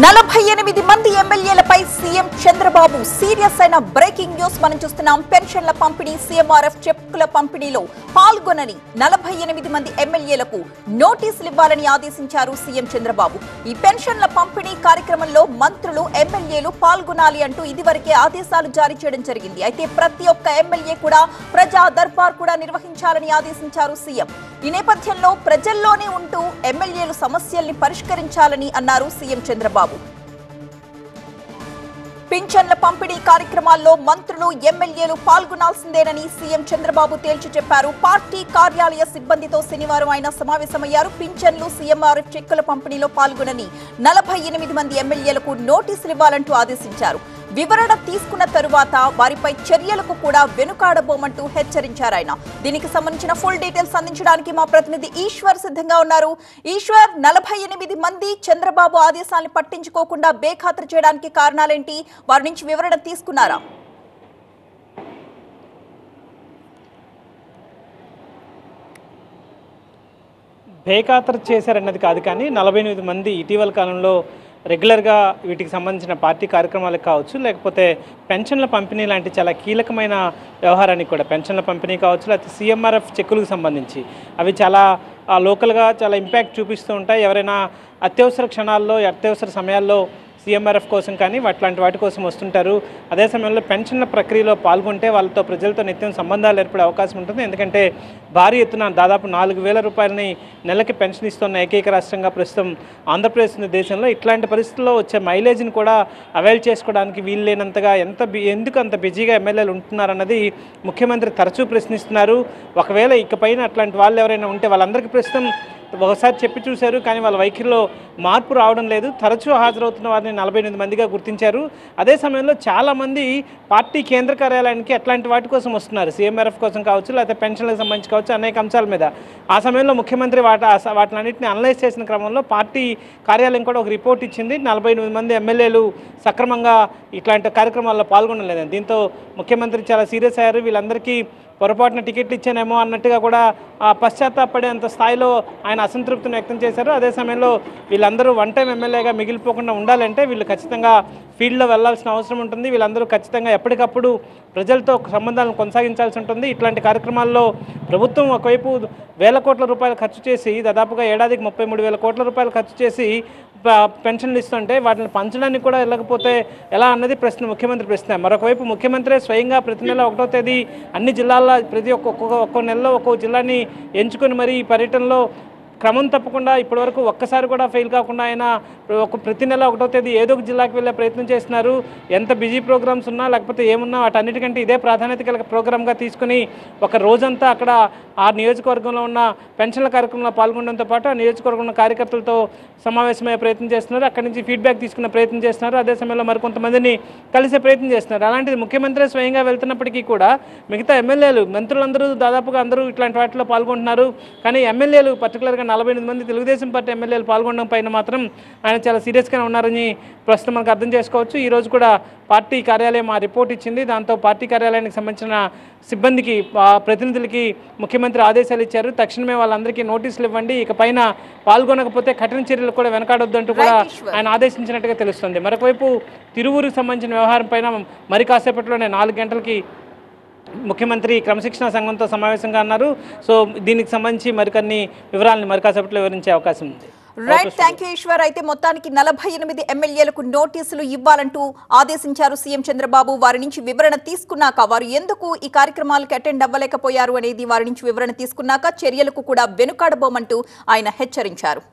48 మంది ఎమ్మెల్యేలపై CM Chandrababu serious అయిన breaking news మనం చూస్తున్నాం. పెన్షన్ల పంపిణీ సీఎంఆర్ఎఫ్ చెక్కుల పంపిణీలో పాల్గొనని 48 మంది ఎమ్మెల్యేలకు నోటీసులు ఇవ్వాలని ఆదేశించారు సీఎం చంద్రబాబు. ఈ పెన్షన్ల పంపిణీ కార్యక్రమంలో మంత్రులు ఎమ్మెల్యేలు పాల్గొనాలి అంటూ ఇదివరకే ఆదేశాలు జారీ చేయడం జరిగింది. అయితే ప్రతి ఒక్క ఎమ్మెల్యే కూడా ప్రజా దర్బార్ కూడా నిర్వహించాలని ఆదేశించారు సీఎం. ఈ నేపథ్యంలో ప్రజల్లోనే ఉంటూ ఎమ్మెల్యేలు సమస్యల్ని పరిష్కరించాలని అన్నారు సీఎం చంద్రబాబు. పింఛన్ల పంపిణీ కార్యక్రమాల్లో మంత్రులు ఎమ్మెల్యేలు పాల్గొనాల్సిందేనని సీఎం చంద్రబాబు తేల్చి చెప్పారు. పార్టీ కార్యాలయ సిబ్బందితో శనివారం ఆయన సమావేశమయ్యారు. పింఛన్లు సీఎంఆర్ఎఫ్ చెక్కుల పంపిణీలో పాల్గొనని 48 మంది ఎమ్మెల్యేలకు నోటీసులు ఇవ్వాలంటూ ఆదేశించారు. వివరణ తీసుకున్న తరువాత వారిపై చర్యలకు కూడా వెనుకాడబోమంటూ హెచ్చరించారు ఆయన. దీనికి సంబంధించిన ఫుల్ డీటెయిల్స్ అందించడానికి మా ప్రతినిధి ఈశ్వర్ సిద్ధంగా ఉన్నారు. ఈశ్వర్, 48 మంది చంద్రబాబు ఆదేశాలను పట్టించుకోకుండా బేఖాతరు చేయడానికి కారణాలేంటి? వారి నుంచి వివరణ తీసుకున్నారా? బేఖాతరు చేశారన్నది కాదు, కానీ 48 మంది ఇటీవల కాలంలో రెగ్యులర్గా వీటికి సంబంధించిన పార్టీ కార్యక్రమాలకు కావచ్చు, లేకపోతే పెన్షన్ల పంపిణీ లాంటి చాలా కీలకమైన వ్యవహారానికి కూడా, పెన్షన్ల పంపిణీ కావచ్చు, లేకపోతే సీఎంఆర్ఎఫ్ చెక్కులకు సంబంధించి అవి చాలా లోకల్గా చాలా ఇంపాక్ట్ చూపిస్తూ ఉంటాయి. ఎవరైనా అత్యవసర క్షణాల్లో, అత్యవసర సమయాల్లో సీఎంఆర్ఎఫ్ కోసం కానీ అట్లాంటి వాటి కోసం వస్తుంటారు. అదే సమయంలో పెన్షన్ల ప్రక్రియలో పాల్గొంటే వాళ్ళతో ప్రజలతో నిత్యం సంబంధాలు ఏర్పడే అవకాశం ఉంటుంది. ఎందుకంటే భారీ ఎత్తున దాదాపు 4,000 రూపాయలని నెలకి పెన్షన్ ఇస్తున్న ఏకైక రాష్ట్రంగా ప్రస్తుతం ఆంధ్రప్రదేశ్ ఉన్న దేశంలో. ఇట్లాంటి పరిస్థితుల్లో వచ్చే మైలేజ్ని కూడా అవైల్ చేసుకోవడానికి వీలు లేనంతగా ఎందుకు అంత బిజీగా ఎమ్మెల్యేలు ఉంటున్నారన్నది ముఖ్యమంత్రి తరచూ ప్రశ్నిస్తున్నారు. ఒకవేళ ఇకపైన అట్లాంటి వాళ్ళు ఎవరైనా ఉంటే వాళ్ళందరికీ ప్రస్తుతం ఒకసారి చెప్పి చూశారు, కానీ వాళ్ళ వైఖరిలో మార్పు రావడం లేదు. తరచూ హాజరవుతున్న వారిని 48 మందిగా గుర్తించారు. అదే సమయంలో చాలామంది పార్టీ కేంద్ర కార్యాలయానికి అట్లాంటి వాటి కోసం వస్తున్నారు. సీఎంఆర్ఎఫ్ కోసం కావచ్చు, లేకపోతే పెన్షన్లకు సంబంధించి కావచ్చు, అనేక అంశాల మీద. ఆ సమయంలో ముఖ్యమంత్రి వాటినన్నింటినీ అనలైజ్ చేసిన క్రమంలో పార్టీ కార్యాలయం కూడా ఒక రిపోర్ట్ ఇచ్చింది. 48 మంది ఎమ్మెల్యేలు సక్రమంగా ఇట్లాంటి కార్యక్రమాల్లో పాల్గొనలేదని. దీంతో ముఖ్యమంత్రి చాలా సీరియస్ అయ్యారు. వీళ్ళందరికీ పొరపాటున టికెట్లు ఇచ్చానేమో అన్నట్టుగా కూడా పశ్చాత్తాపడేంత స్థాయిలో ఆయన అసంతృప్తిని వ్యక్తం చేశారు. అదే సమయంలో వీళ్ళందరూ వన్ టైం ఎమ్మెల్యేగా మిగిలిపోకుండా ఉండాలంటే వీళ్ళు ఖచ్చితంగా ఫీల్డ్లో వెళ్లాల్సిన అవసరం ఉంటుంది. వీళ్ళందరూ ఖచ్చితంగా ఎప్పటికప్పుడు ప్రజలతో సంబంధాలను కొనసాగించాల్సి ఉంటుంది. ఇట్లాంటి కార్యక్రమాల్లో ప్రభుత్వం ఒకవైపు వేల కోట్ల రూపాయలు ఖర్చు చేసి, దాదాపుగా ఏడాదికి 33,000 కోట్ల రూపాయలు ఖర్చు చేసి పెన్షన్లు ఇస్తుంటే వాటిని పంచడానికి కూడా వెళ్ళకపోతే ఎలా అన్నది ముఖ్యమంత్రి ప్రశ్న. మరొకవైపు ముఖ్యమంత్రి స్వయంగా ప్రతి నెల 1వ తేదీ అన్ని జిల్లాల్లో ప్రతి ఒక్క నెలలో ఒక్కో జిల్లాని ఎంచుకొని మరి ఈ పర్యటనలో క్రమం తప్పకుండా ఇప్పటివరకు ఒక్కసారి కూడా ఫెయిల్ కాకుండా ఆయన ప్రతి నెల 1వ తేదీ ఏదో ఒక జిల్లాకి వెళ్ళే ప్రయత్నం చేస్తున్నారు. ఎంత బిజీ ప్రోగ్రామ్స్ ఉన్నా లేకపోతే ఏమున్నా వాటన్నిటికంటే ఇదే ప్రాధాన్యత కలిగిన ప్రోగ్రామ్గా తీసుకుని ఒక రోజంతా అక్కడ ఆ నియోజకవర్గంలో ఉన్న పెన్షన్ల కార్యక్రమంలో పాల్గొనడంతో పాటు ఆ నియోజకవర్గంలో కార్యకర్తలతో సమావేశమయ్యే ప్రయత్నం చేస్తున్నారు. అక్కడి నుంచి ఫీడ్బ్యాక్ తీసుకునే ప్రయత్నం చేస్తున్నారు. అదే సమయంలో మరికొంతమందిని కలిసే ప్రయత్నం చేస్తున్నారు. అలాంటిది ముఖ్యమంత్రి స్వయంగా వెళ్తున్నప్పటికీ కూడా మిగతా ఎమ్మెల్యేలు, మంత్రులందరూ దాదాపుగా అందరూ ఇట్లాంటి వాటిలో పాల్గొంటున్నారు. కానీ ఎమ్మెల్యేలు పర్టికులర్గా 48 మంది తెలుగుదేశం పార్టీ ఎమ్మెల్యేలు పాల్గొనడం పైన మాత్రం ఆయన చాలా సీరియస్గానే ఉన్నారని ప్రస్తుతం మనకు అర్థం చేసుకోవచ్చు. ఈరోజు కూడా పార్టీ కార్యాలయం ఆ రిపోర్ట్ ఇచ్చింది. దాంతో పార్టీ కార్యాలయానికి సంబంధించిన సిబ్బందికి, ప్రతినిధులకి ముఖ్యమంత్రి ఆదేశాలు ఇచ్చారు. తక్షణమే వాళ్ళందరికీ నోటీసులు ఇవ్వండి, ఇకపైన పాల్గొనకపోతే కఠిన చర్యలు కూడా వెనకాడొద్దంటూ కూడా ఆయన ఆదేశించినట్టుగా తెలుస్తుంది. మరొకవైపు తిరువూరుకు సంబంధించిన వ్యవహారం పైన మరి కాసేపట్లోనే 4 గంటలకి ముఖ్యమంత్రి క్రమశిక్షణ సంఘంతో సమావేశంగా అన్నారు. సో దీనికి సంబంధించి మరికొన్ని వివరాలను మరి కాసేపట్లో వివరించే అవకాశం ఉంది. Right, thank you Eshwar. అయితే మొత్తానికి 48 ఎమ్మెల్యేలకు నోటీసులు ఇవ్వాలంటూ ఆదేశించారు సీఎం చంద్రబాబు. వారి నుంచి వివరణ తీసుకున్నాక, వారు ఎందుకు ఈ కార్యక్రమాలకు అటెండ్ అవ్వలేకపోయారు అనేది వారి నుంచి వివరణ తీసుకున్నాక చర్యలకు కూడా వెనుకాడబోమంటూ ఆయన హెచ్చరించారు.